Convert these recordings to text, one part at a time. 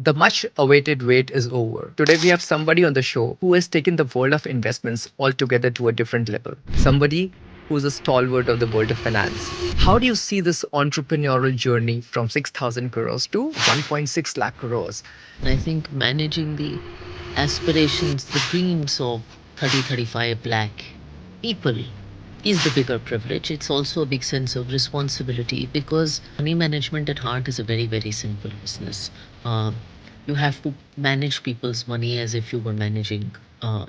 The much awaited wait is over. Today, we have somebody on the show who has taken the world of investments altogether to a different level. Somebody who's a stalwart of the world of finance. How do you see this entrepreneurial journey from 6,000 crores to 1.6 lakh crores? I think managing the aspirations, the dreams of 30, 35 lakh people is the bigger privilege. It's also a big sense of responsibility because money management at heart is a very, very simple business. Uh, you have to manage people's money as if you were managing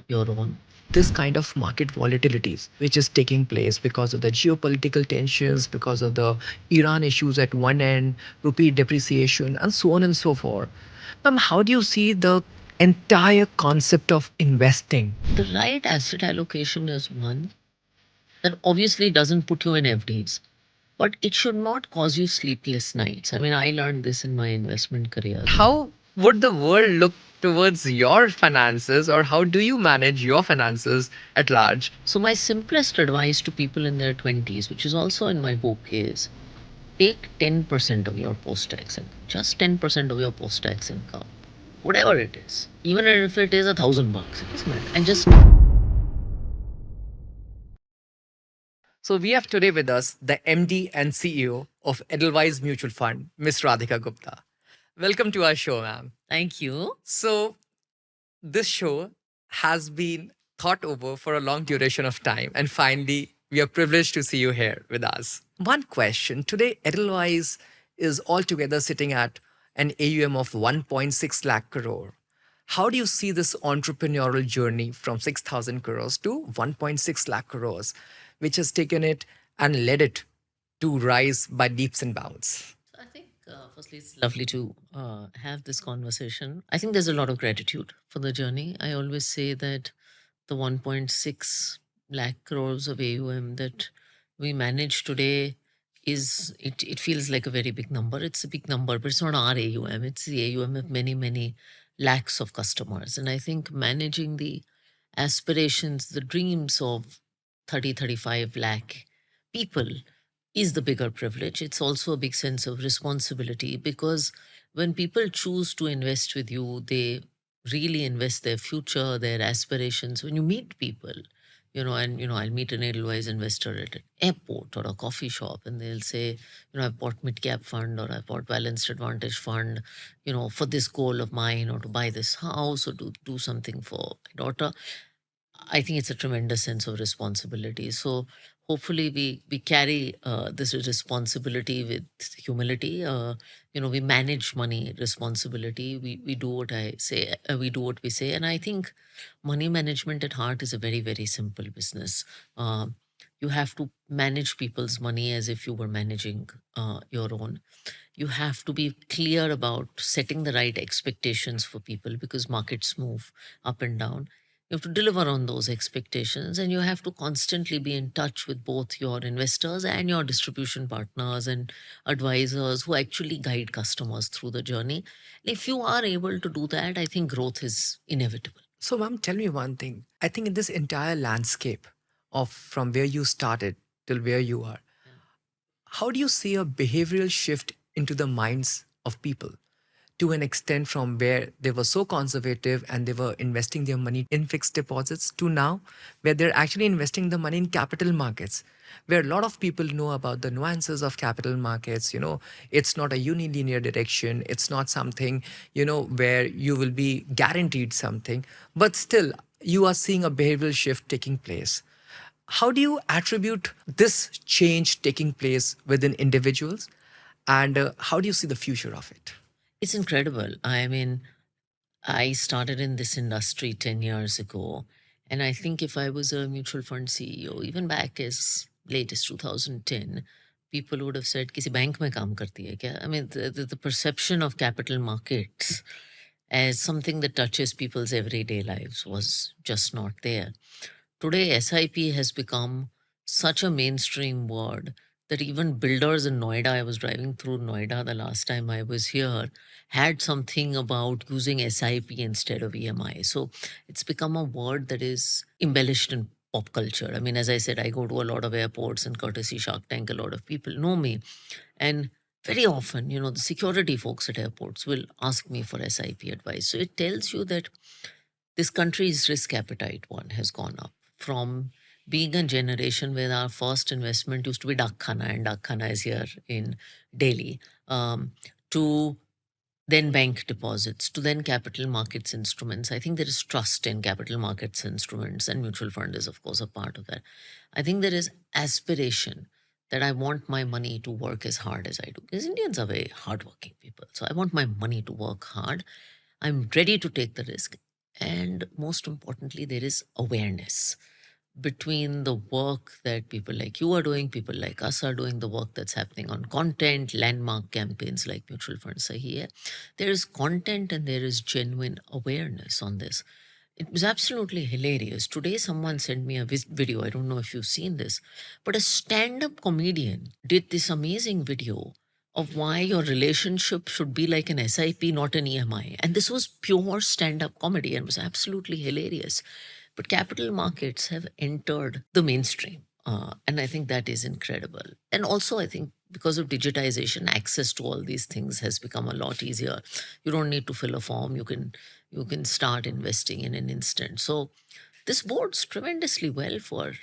your own. This kind of market volatilities which is taking place because of the geopolitical tensions, because of the Iran issues at one end, rupee depreciation, and so on and so forth. How do you see the entire concept of investing? The right asset allocation is one that obviously doesn't put you in FDs, but it should not cause you sleepless nights. I mean, I learned this in my investment career. How would the world look towards your finances, or how do you manage your finances at large? So, my simplest advice to people in their 20s, which is also in my book, is take 10% of your post tax income, just 10% of your post tax income, whatever it is, even if it is $1,000, it doesn't matter, and just So we have today with us the MD and CEO of Edelweiss Mutual Fund, Miss Radhika Gupta. Welcome to our show, ma'am. thank you. So this show has been thought over for a long duration of time, and finally, we are privileged to see you here with us. One question today: Edelweiss is altogether sitting at an AUM of 1.6 lakh crore. How do you see this entrepreneurial journey from 6,000 crores to 1.6 lakh crores, which has taken it and led it to rise by leaps and bounds? I think, firstly, it's lovely to have this conversation. I think there's a lot of gratitude for the journey. I always say that the 1.6 lakh crores of AUM that we manage today it feels like a very big number. It's a big number, but it's not our AUM. It's the AUM of many, many lakhs of customers. And I think managing the aspirations, the dreams of 30, 35 lakh people is the bigger privilege. It's also a big sense of responsibility because when people choose to invest with you, they really invest their future, their aspirations. When you meet people, I'll meet an Edelweiss investor at an airport or a coffee shop, and they'll say, I've bought mid cap fund or I've bought balanced advantage fund, for this goal of mine or to buy this house or to do something for my daughter. I think it's a tremendous sense of responsibility. So hopefully we carry this responsibility with humility. We manage money responsibility. We do what I say. We do what we say. And I think money management at heart is a very, very simple business. You have to manage people's money as if you were managing your own. You have to be clear about setting the right expectations for people because markets move up and down. You have to deliver on those expectations, and you have to constantly be in touch with both your investors and your distribution partners and advisors who actually guide customers through the journey. If you are able to do that, I think growth is inevitable. So, ma'am, tell me one thing. I think in this entire landscape of from where you started till where you are, how do you see a behavioral shift into the minds of people to an extent from where they were so conservative and they were investing their money in fixed deposits to now where they're actually investing the money in capital markets, where a lot of people know about the nuances of capital markets? It's not a unilinear direction, it's not something, where you will be guaranteed something, but still you are seeing a behavioral shift taking place. How do you attribute this change taking place within individuals, and how do you see the future of it? It's incredible. I mean, I started in this industry 10 years ago. And I think if I was a mutual fund CEO, even back as late as 2010, people would have said, Kisi bank mein kaam karti hai kya? I mean, the perception of capital markets as something that touches people's everyday lives was just not there. Today, SIP has become such a mainstream word that even builders in Noida, I was driving through Noida the last time I was here, had something about using SIP instead of EMI. So it's become a word that is embellished in pop culture. I mean, as I said, I go to a lot of airports and courtesy Shark Tank, a lot of people know me. And very often, the security folks at airports will ask me for SIP advice. So it tells you that this country's risk appetite one has gone up from being a generation where our first investment used to be Dak Khana, and Dak Khana is here in Delhi, to then bank deposits, to then capital markets instruments. I think there is trust in capital markets instruments, and mutual fund is, of course, a part of that. I think there is aspiration that I want my money to work as hard as I do. Because Indians are very hardworking people. So I want my money to work hard. I'm ready to take the risk. And most importantly, there is awareness between the work that people like you are doing, people like us are doing, the work that's happening on content, landmark campaigns like Mutual Fund Sahi Hai. There is content and there is genuine awareness on this. It was absolutely hilarious. Today, someone sent me a video. I don't know if you've seen this, but a stand up comedian did this amazing video of why your relationship should be like an SIP, not an EMI. And this was pure stand up comedy and was absolutely hilarious. But capital markets have entered the mainstream. And I think that is incredible. And also, I think because of digitization, access to all these things has become a lot easier. You don't need to fill a form. You can start investing in an instant. So this bodes tremendously well for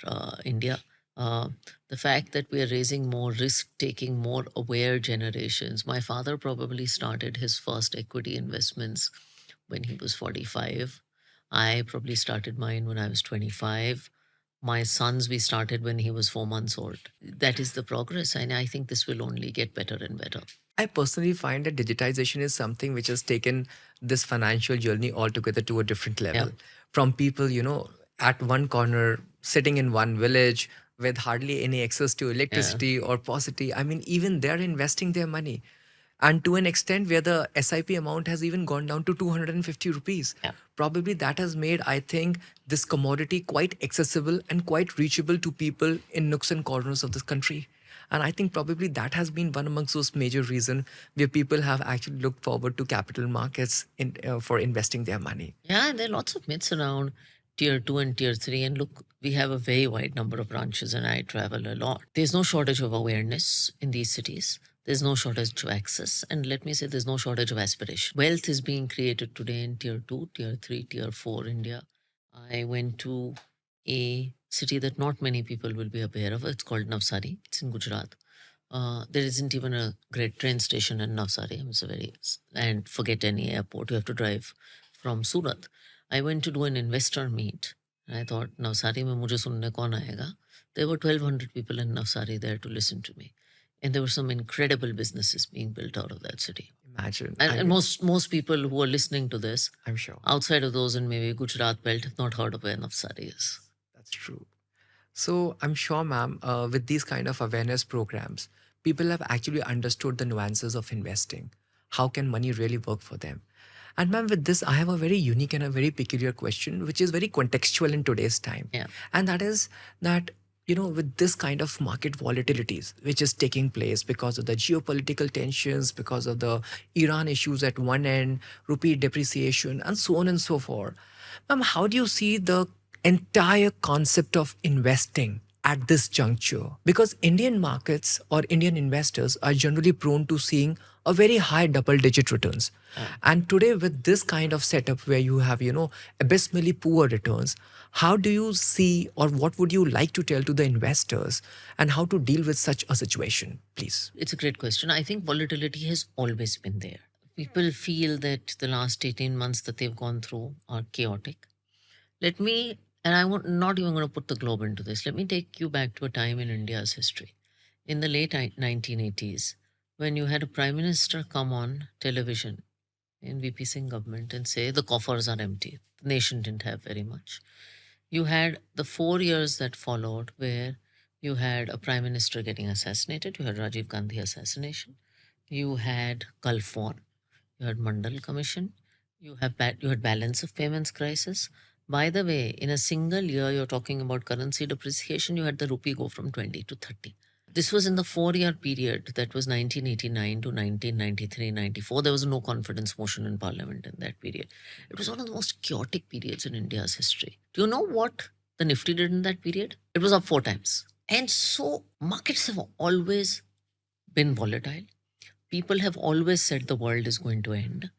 India. Uh, the fact that we are raising more risk taking, more aware generations. My father probably started his first equity investments when he was 45. I probably started mine when I was 25. My sons, we started when he was 4 months old. That is the progress. And I think this will only get better and better. I personally find that digitization is something which has taken this financial journey altogether to a different Yeah. level. From people, at one corner, sitting in one village with hardly any access to Yeah. electricity or paucity. I mean, even they're investing their money. And to an extent where the SIP amount has even gone down to 250 rupees. Yeah. Probably that has made, I think, this commodity quite accessible and quite reachable to people in nooks and corners of this country. And I think probably that has been one amongst those major reasons where people have actually looked forward to capital markets for investing their money. Yeah, and there are lots of myths around tier 2 and tier 3. And look, we have a very wide number of branches, and I travel a lot. There's no shortage of awareness in these cities. There's no shortage of access. And let me say, there's no shortage of aspiration. Wealth is being created today in tier 2, tier 3, tier 4 India. I went to a city that not many people will be aware of. It's called Navsari. It's in Gujarat. There isn't even a great train station in Navsari. And forget any airport. You have to drive from Surat. I went to do an investor meet. And I thought, Navsari mein mujhe sunne kaun aayega? There were 1,200 people in Navsari there to listen to me. And there were some incredible businesses being built out of that city. Imagine. And most people who are listening to this, I'm sure. outside of those in maybe Gujarat belt, have not heard of where Navsari is. That's true. So I'm sure, ma'am, with these kind of awareness programs, people have actually understood the nuances of investing. How can money really work for them? And ma'am, with this, I have a very unique and a very peculiar question, which is very contextual in today's time. Yeah. And that is that, with this kind of market volatilities, which is taking place because of the geopolitical tensions, because of the Iran issues at one end, rupee depreciation, and so on and so forth. Ma'am, how do you see the entire concept of investing at this juncture? Because Indian markets or Indian investors are generally prone to seeing a very high double digit returns. And today, with this kind of setup where you have, abysmally poor returns, how do you see or what would you like to tell to the investors and how to deal with such a situation, please? It's a great question. I think volatility has always been there. People feel that the last 18 months that they've gone through are chaotic. I'm not even going to put the globe into this. Let me take you back to a time in India's history. In the late 1980s, when you had a prime minister come on television in VP Singh government and say the coffers are empty, the nation didn't have very much. You had the 4 years that followed where you had a prime minister getting assassinated, you had Rajiv Gandhi assassination, you had Gulf War, you had Mandal Commission, you had balance of payments crisis. By the way, in a single year, you're talking about currency depreciation, you had the rupee go from 20 to 30. This was in the 4 year period that was 1989 to 1993, 94. There was no confidence motion in parliament in that period. It was one of the most chaotic periods in India's history. Do you know what the Nifty did in that period? It was up 4 times. And so markets have always been volatile. people have always said the world is going to end,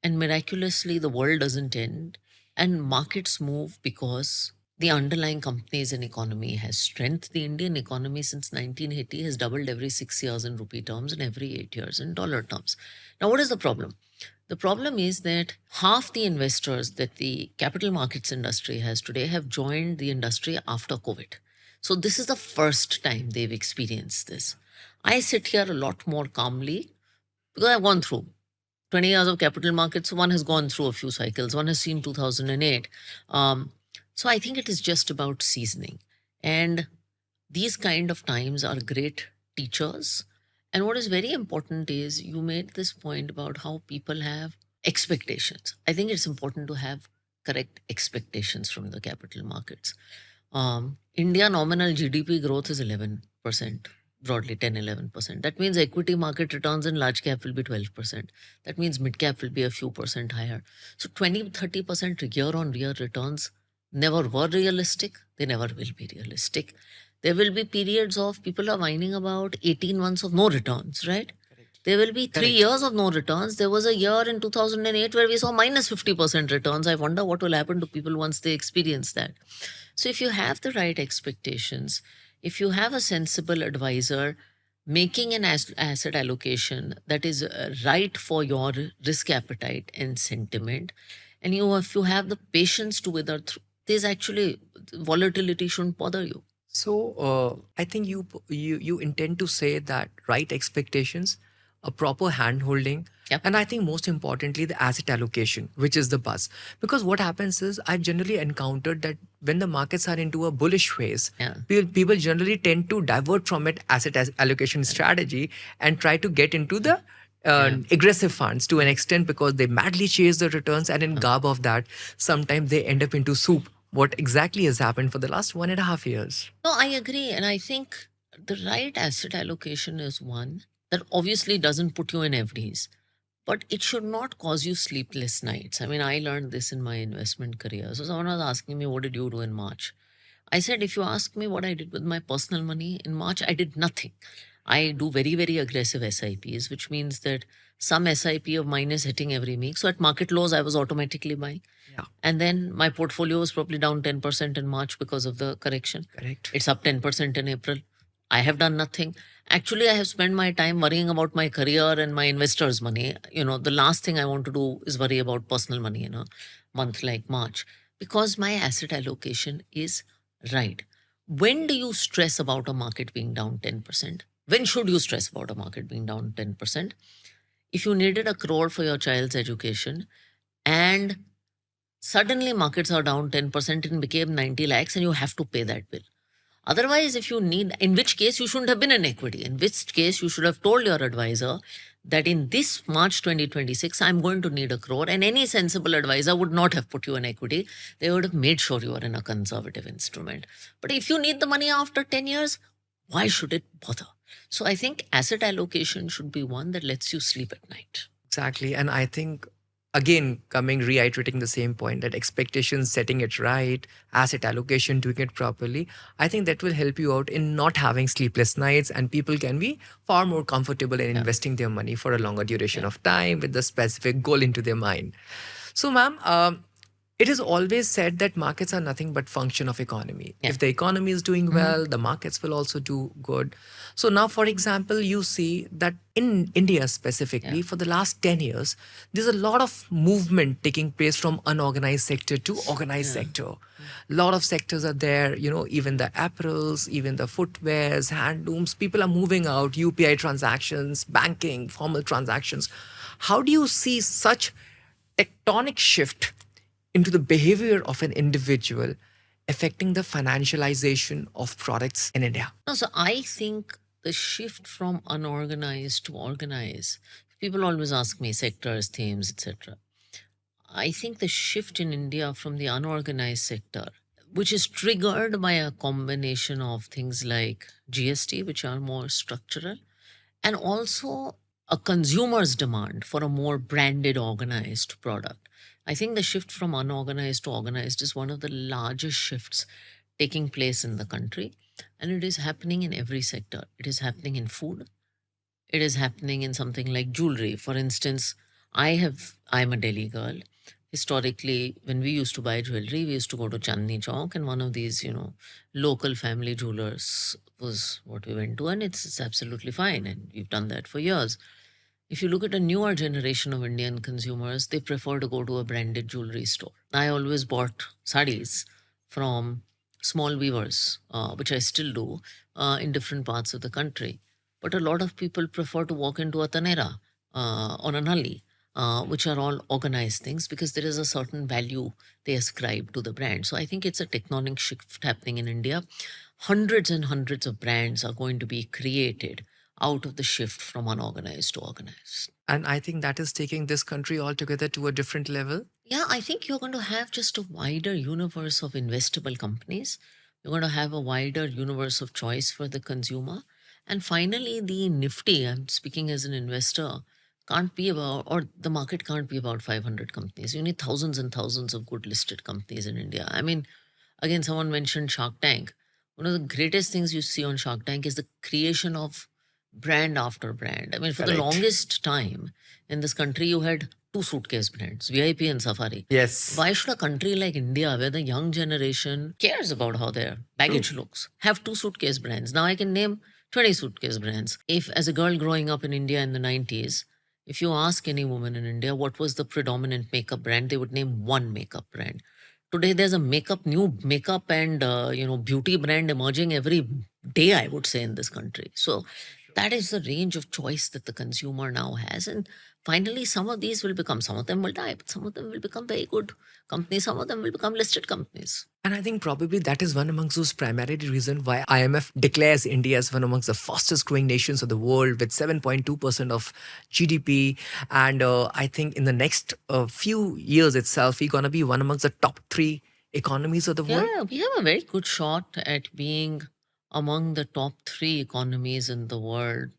and miraculously, the world doesn't end, and markets move because the underlying companies and economy has strength. The Indian economy since 1980 has doubled every 6 years in rupee terms and every 8 years in dollar terms. Now, what is the problem? The problem is that half the investors that the capital markets industry has today have joined the industry after COVID. So, this is the first time they've experienced this. I sit here a lot more calmly because I've gone through 20 years of capital markets. One has gone through a few cycles, one has seen 2008. So, I think it is just about seasoning. And these kind of times are great teachers. And what is very important is you made this point about how people have expectations. I think it's important to have correct expectations from the capital markets. India nominal GDP growth is 11%, broadly 10-11%. That means equity market returns in large cap will be 12%. That means mid cap will be a few percent higher. So 20-30% year on year returns never were realistic, they never will be realistic. There will be periods of people are whining about 18 months of no returns, right? Correct. There will be 3 Correct. years of no returns. There was a year in 2008 where we saw minus 50% returns. I wonder what will happen to people once they experience that. So, if you have the right expectations, if you have a sensible advisor making an asset allocation that is right for your risk appetite and sentiment, and if you have the patience to wither through, there's actually volatility shouldn't bother you. So I think you intend to say that right expectations, a proper hand holding, Yep. and I think most importantly the asset allocation, which is the buzz. Because what happens is I've generally encountered that when the markets are into a bullish phase, Yeah. people generally tend to divert from it allocation strategy and try to get into the aggressive funds to an extent because they madly chase the returns, and in garb of that, sometimes they end up into soup. What exactly has happened for the last 1.5 years? No, I agree. And I think the right asset allocation is one that obviously doesn't put you in FDs, but it should not cause you sleepless nights. I mean, I learned this in my investment career. So someone was asking me, what did you do in March? I said, if you ask me what I did with my personal money in March, I did nothing. I do very, very aggressive SIPs, which means that some SIP of mine is hitting every week. So at market lows, I was automatically buying. Yeah, And then my portfolio was probably down 10% in March because of the correction. correct. It's up 10% in April. I have done nothing. Actually, I have spent my time worrying about my career and my investors' money. The last thing I want to do is worry about personal money in a month like March because my asset allocation is right. When do you stress about a market being down 10%? When should you stress about a market being down 10%? If you needed a crore for your child's education and suddenly markets are down 10% and became 90 lakhs and you have to pay that bill. Otherwise, if you need, in which case you shouldn't have been in equity, in which case you should have told your advisor that in this March 2026, I'm going to need a crore, and any sensible advisor would not have put you in equity. They would have made sure you are in a conservative instrument. But if you need the money after 10 years, why should it bother? So I think asset allocation should be one that lets you sleep at night. Exactly. And I think, again, reiterating the same point, that expectations, setting it right, asset allocation, doing it properly, I think that will help you out in not having sleepless nights, and people can be far more comfortable in investing their money for a longer duration of time with the specific goal into their mind. So, ma'am, it is always said that markets are nothing but function of economy. Yeah. If the economy is doing well, the markets will also do good. So now, for example, you see that in India specifically, for the last 10 years, there's a lot of movement taking place from unorganized sector to organized sector. A lot of sectors are there, even the apparels, even the footwears, handlooms, people are moving out, UPI transactions, banking, formal transactions. How do you see such tectonic shift into the behavior of an individual affecting the financialization of products in India? No, so I think the shift from unorganized to organized, people always ask me sectors, themes, etc. I think the shift in India from the unorganized sector, which is triggered by a combination of things like GST, which are more structural, and also a consumer's demand for a more branded, organized product. I think the shift from unorganized to organized is one of the largest shifts taking place in the country. And it is happening in every sector. It is happening in food. it is happening in something like jewelry. For instance, I'm a Delhi girl. Historically, when we used to buy jewelry, we used to go to Chandni Chowk, and one of these, local family jewelers was what we went to, and it's absolutely fine. And we've done that for years. If you look at a newer generation of Indian consumers, they prefer to go to a branded jewelry store. I always bought saris from small weavers, which I still do, in different parts of the country. But a lot of people prefer to walk into a Tanera or a Nalli, which are all organized things because there is a certain value they ascribe to the brand. So I think it's a tectonic shift happening in India. Hundreds and hundreds of brands are going to be created out of the shift from unorganized to organized. And I think that is taking this country altogether to a different level. Yeah, I think you're going to have just a wider universe of investable companies. You're going to have a wider universe of choice for the consumer. And finally, the nifty, I'm speaking as an investor, can't be about, or the market can't be about 500 companies. You need thousands and thousands of good listed companies in India. I mean, again, someone mentioned Shark Tank. One of the greatest things you see on Shark Tank is the creation of brand after brand. I mean, for the Correct. longest time in this country, you had two suitcase brands, VIP and Safari. Yes. Why should a country like India, where the young generation cares about how their baggage looks, have two suitcase brands? Now I can name 20 suitcase brands. If, as a girl growing up in India in the 90s, if you ask any woman in India what was the predominant makeup brand, they would name one makeup brand. Today, there's a new makeup and beauty brand emerging every day, I would say, in this country. So that is the range of choice that the consumer now has. And finally, some of these will become, some of them will die, but some of them will become very good companies. Some of them will become listed companies. And I think probably that is one amongst those primary reasons why IMF declares India as one amongst the fastest growing nations of the world with 7.2% of GDP. And I think in the next few years itself, we're going to be one amongst the top three economies of the world. Yeah, we have a very good shot at being among the top three economies in the world.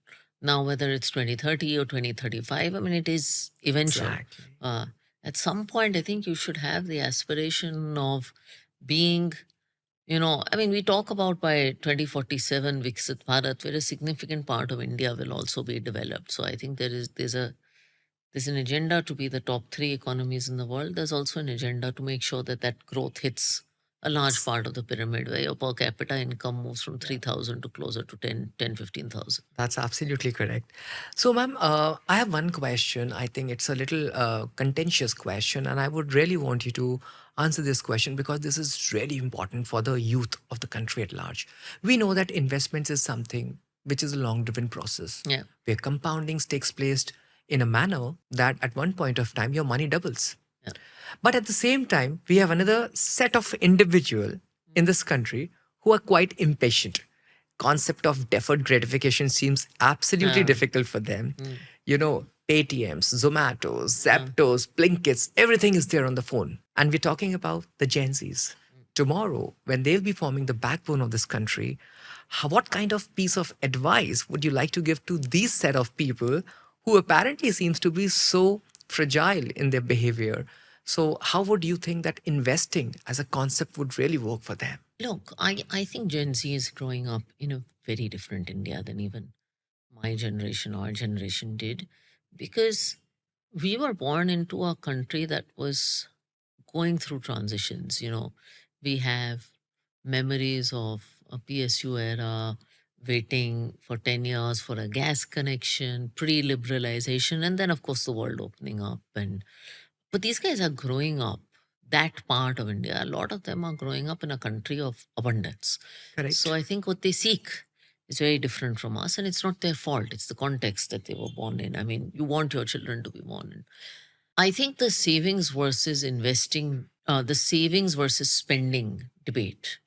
Now, whether it's 2030 or 2035, I mean, it is eventual. Exactly. Uh, at some point, I think you should have the aspiration of being, I mean, we talk about by 2047 Viksit Bharat, where a significant part of India will also be developed. So I think there's an agenda to be the top three economies in the world. There's also an agenda to make sure that that growth hits a large part of the pyramid where your per capita income moves from 3,000 to closer to 15,000. That's absolutely correct. So, ma'am, I have one question. I think it's a little contentious question, and I would really want you to answer this question because this is really important for the youth of the country at large. We know that investments is something which is a long driven process Yeah. where compounding takes place in a manner that at one point of time your money doubles. Yeah. But at the same time, we have another set of individual in this country who are quite impatient. Concept of deferred gratification seems absolutely Yeah. difficult for them. Paytms, Zomatos, Zaptos, Blinkits, everything is there on the phone. And we're talking about the Gen Zs. Tomorrow, when they'll be forming the backbone of this country, what kind of piece of advice would you like to give to these set of people who apparently seems to be so fragile in their behavior? So how would you think that investing as a concept would really work for them? Look, I think Gen Z is growing up in a very different India than even my generation, our generation did, because we were born into a country that was going through transitions. We have memories of a PSU era, waiting for 10 years for a gas connection, pre liberalization, and then, of course, the world opening up. But these guys are growing up, that part of India, a lot of them are growing up in a country of abundance. Correct. So I think what they seek is very different from us, and it's not their fault. It's the context that they were born in. I mean, you want your children to be born in. I think the savings versus investing, the savings versus spending debate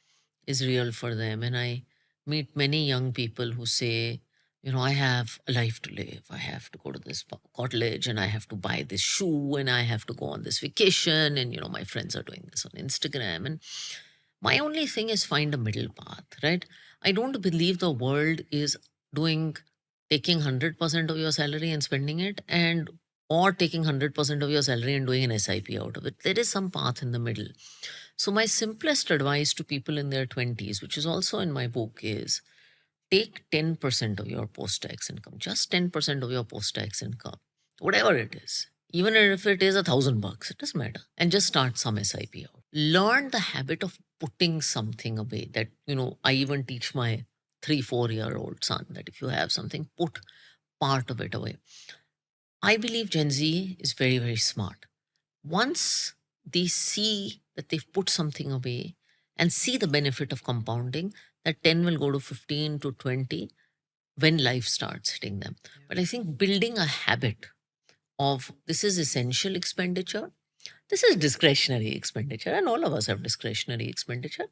is real for them. And I meet many young people who say, I have a life to live. I have to go to this college and I have to buy this shoe and I have to go on this vacation. And, my friends are doing this on Instagram. And my only thing is find a middle path, right? I don't believe the world is taking 100% of your salary and spending it, and or taking 100% of your salary and doing an SIP out of it. There is some path in the middle. So my simplest advice to people in their 20s, which is also in my book, is take 10% of your post-tax income, just 10% of your post-tax income, whatever it is, even if it is $1,000, it doesn't matter, and just start some SIP out. Learn the habit of putting something away. That, I even teach my 3-4 year old son that if you have something, put part of it away. I believe Gen Z is very, very smart. Once they see that they've put something away and see the benefit of compounding, that 10 will go to 15 to 20 when life starts hitting them. But I think building a habit of this is essential expenditure, this is discretionary expenditure, and all of us have discretionary expenditure,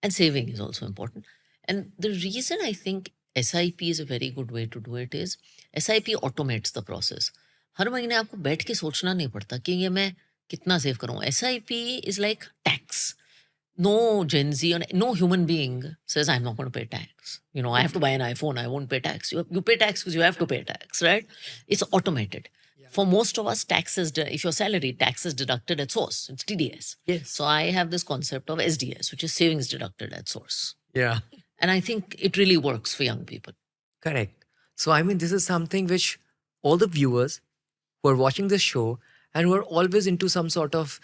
and saving is also important. And the reason I think SIP is a very good way to do it is SIP automates the process. हर महीने आपको बैठ के सोचना नहीं पड़ता कि ये मैं कितना सेव करूँ. SIP is like tax. No Gen Z or no human being says, I'm not going to pay tax. I have to buy an iPhone, I won't pay tax. You pay tax because you have to pay tax, right? It's automated. For most of us, taxes, if your salary, tax is deducted at source. It's TDS. Yes. So I have this concept of SDS, which is savings deducted at source. Yeah. And I think it really works for young people. Correct. So, I mean, this is something which all the viewers who are watching this show and who are always into some sort of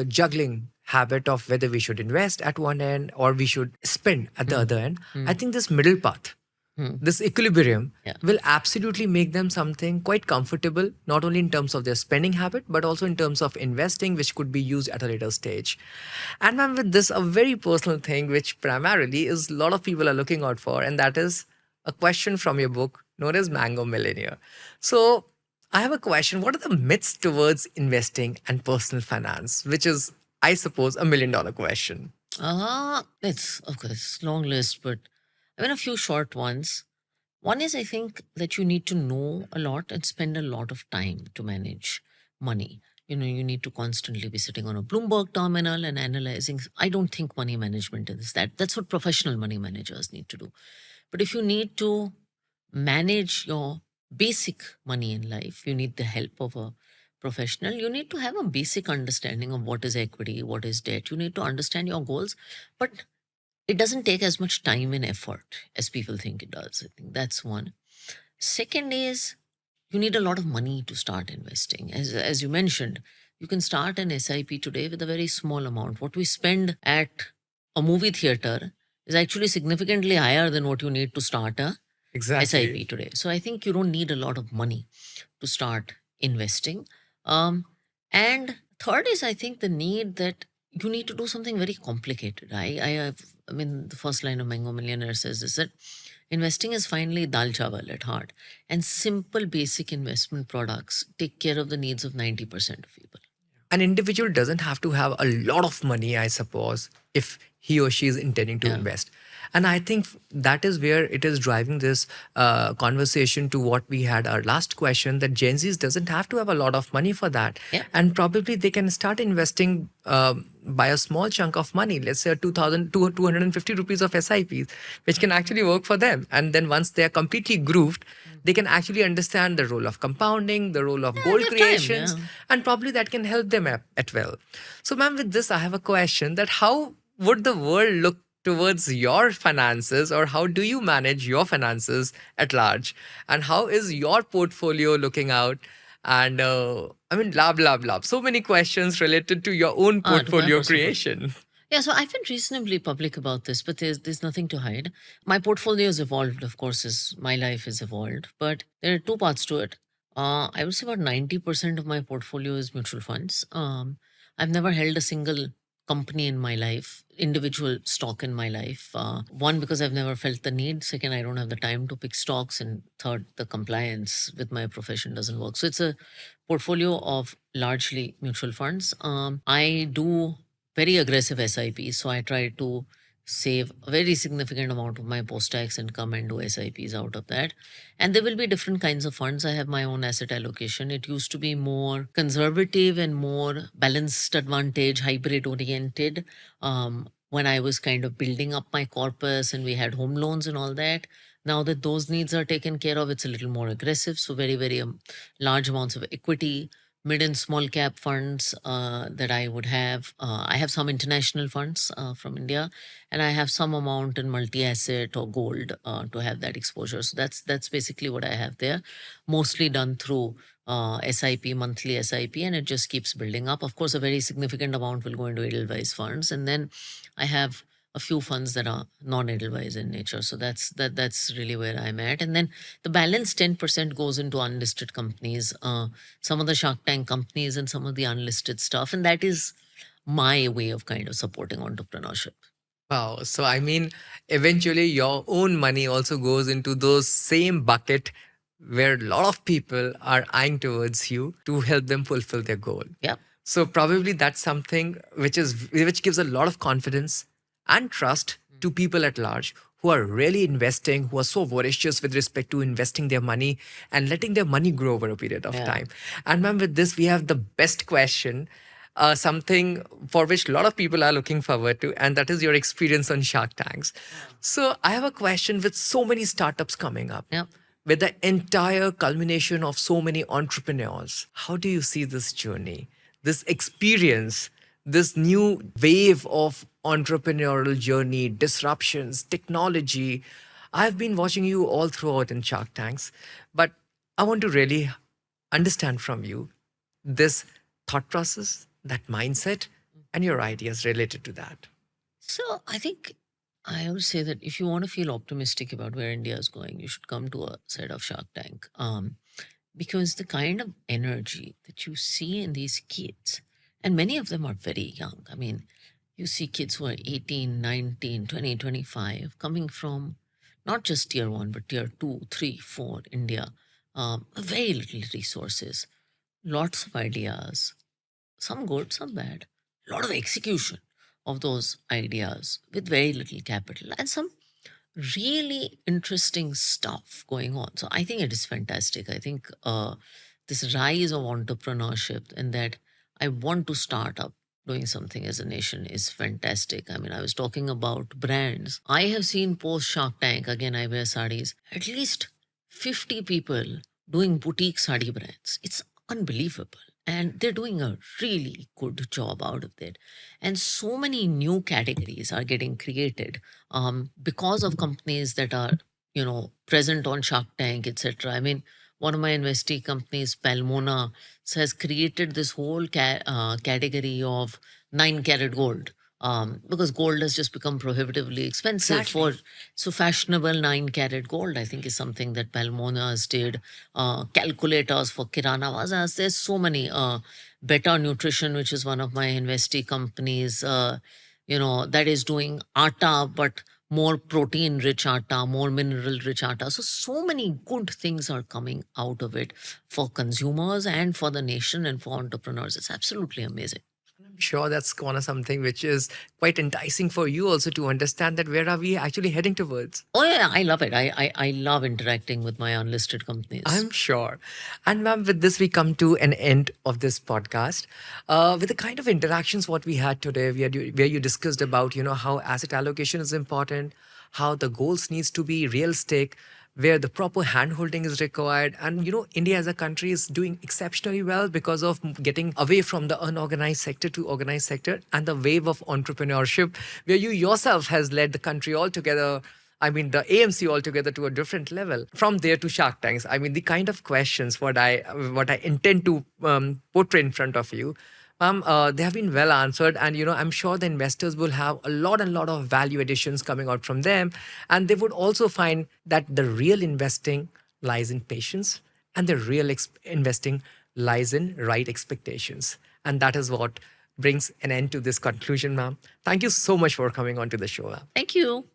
juggling habit of whether we should invest at one end or we should spend at the other end, I think this middle path, this equilibrium will absolutely make them something quite comfortable, not only in terms of their spending habit, but also in terms of investing, which could be used at a later stage. And ma'am, with this, a very personal thing, which primarily is a lot of people are looking out for, and that is a question from your book known as Mango Millionaire. So I have a question. What are the myths towards investing and personal finance? Which is, I suppose, $1 million question. It's, of course, long list, but I mean, a few short ones. One is, I think that you need to know a lot and spend a lot of time to manage money. You need to constantly be sitting on a Bloomberg terminal and analyzing. I don't think money management is that. That's what professional money managers need to do. But if you need to manage your basic money in life, you need the help of a professional. You need to have a basic understanding of what is equity, what is debt. You need to understand your goals, but it doesn't take as much time and effort as people think it does. I think that's one. Second is you need a lot of money to start investing. As you mentioned, you can start an SIP today with a very small amount. What we spend at a movie theater is actually significantly higher than what you need to start a SIP today. So I think you don't need a lot of money to start investing. And third is, I think, the need that you need to do something very complicated. I mean, the first line of Mango Millionaire says is that investing is finally dal chawal at heart, and simple basic investment products take care of the needs of 90% of people. An individual doesn't have to have a lot of money, I suppose, if he or she is intending to invest. And I think that is where it is driving this conversation to what we had our last question, that Gen Zs doesn't have to have a lot of money for that. And probably they can start investing by a small chunk of money, let's say 250 rupees of SIPs, which can actually work for them. And then once they are completely grooved, they can actually understand the role of compounding, the role of goal creations, and probably that can help them at well. So ma'am, with this, I have a question that how would the world look towards your finances, or how do you manage your finances at large, and how is your portfolio looking out? And I mean, blah blah blah, so many questions related to your own portfolio creation. Yeah, so I've been reasonably public about this, but there's nothing to hide. My portfolio has evolved, of course, as my life has evolved, but there are two parts to it. I would say about 90% of my portfolio is mutual funds. I've never held a single company in my life, individual stock in my life. One, because I've never felt the need. Second, I don't have the time to pick stocks. And third, the compliance with my profession doesn't work. So it's a portfolio of largely mutual funds. I do very aggressive SIPs. So I try to save a very significant amount of my post-tax income and do SIPs out of that. And there will be different kinds of funds. I have my own asset allocation. It used to be more conservative and more balanced advantage, hybrid oriented. When I was kind of building up my corpus and we had home loans and all that. Now that those needs are taken care of, it's a little more aggressive. So very, very large amounts of equity, mid and small cap funds that I would have. I have some international funds from India, and I have some amount in multi-asset or gold to have that exposure. So that's basically what I have there, mostly done through SIP, monthly SIP, and it just keeps building up. Of course, a very significant amount will go into Edelweiss funds, and then I have a few funds that are non-Edelweiss in nature. So that's really where I'm at. And then the balance 10% goes into unlisted companies, some of the Shark Tank companies and some of the unlisted stuff. And that is my way of kind of supporting entrepreneurship. Wow. So, I mean, eventually your own money also goes into those same bucket where a lot of people are eyeing towards you to help them fulfill their goal. Yeah. So probably that's something which gives a lot of confidence and trust to people at large who are really investing, who are so voracious with respect to investing their money and letting their money grow over a period of Yeah. time. And ma'am, with this, we have the best question, something for which a lot of people are looking forward to, and that is your experience on Shark Tanks. So I have a question with so many startups coming up. Yeah. With the entire culmination of so many entrepreneurs, how do you see this journey, this experience, this new wave of entrepreneurial journey, disruptions, technology? I've been watching you all throughout in Shark Tanks, but I want to really understand from you this thought process, that mindset, and your ideas related to that. So I think I would say that if you want to feel optimistic about where India is going, you should come to a set of Shark Tank. Because the kind of energy that you see in these kids, and many of them are very young. I mean, you see kids who are 18, 19, 20, 25, coming from not just tier one, but tier two, three, four, India. Very little resources, lots of ideas, some good, some bad, a lot of execution of those ideas with very little capital, and some really interesting stuff going on. So I think it is fantastic. I think this rise of entrepreneurship and that I want to start up doing something as a nation is fantastic. I mean, I was talking about brands. I have seen post Shark Tank, again, I wear saris, at least 50 people doing boutique sari brands. It's unbelievable. And they're doing a really good job out of it. And so many new categories are getting created because of companies that are, present on Shark Tank, etc. I mean, one of my investee companies, Palmona, has created this whole category of 9 karat gold. Because gold has just become prohibitively expensive Exactly. so fashionable 9 karat gold, I think, is something that Palmonas did. Calculators for Kirana Wazas. There's so many. Better Nutrition, which is one of my investee companies, that is doing atta, but more protein rich atta, more mineral rich atta. So many good things are coming out of it for consumers and for the nation and for entrepreneurs. It's absolutely amazing. I'm sure that's kind of something which is quite enticing for you also to understand that where are we actually heading towards. Oh yeah, I love it. I love interacting with my unlisted companies. I'm sure. And ma'am, with this, we come to an end of this podcast. With the kind of interactions what we had today, where you discussed about, how asset allocation is important, how the goals needs to be realistic, where the proper handholding is required. And, India as a country is doing exceptionally well because of getting away from the unorganized sector to organized sector and the wave of entrepreneurship, where you yourself has led the country altogether. I mean, the AMC altogether to a different level. From there to Shark Tanks, I mean, the kind of questions what I intend to portray in front of you, they have been well answered, and I'm sure the investors will have a lot and lot of value additions coming out from them, and they would also find that the real investing lies in patience, and the real investing lies in right expectations, and that is what brings an end to this conclusion, ma'am. Thank you so much for coming on to the show, ma'am. Thank you.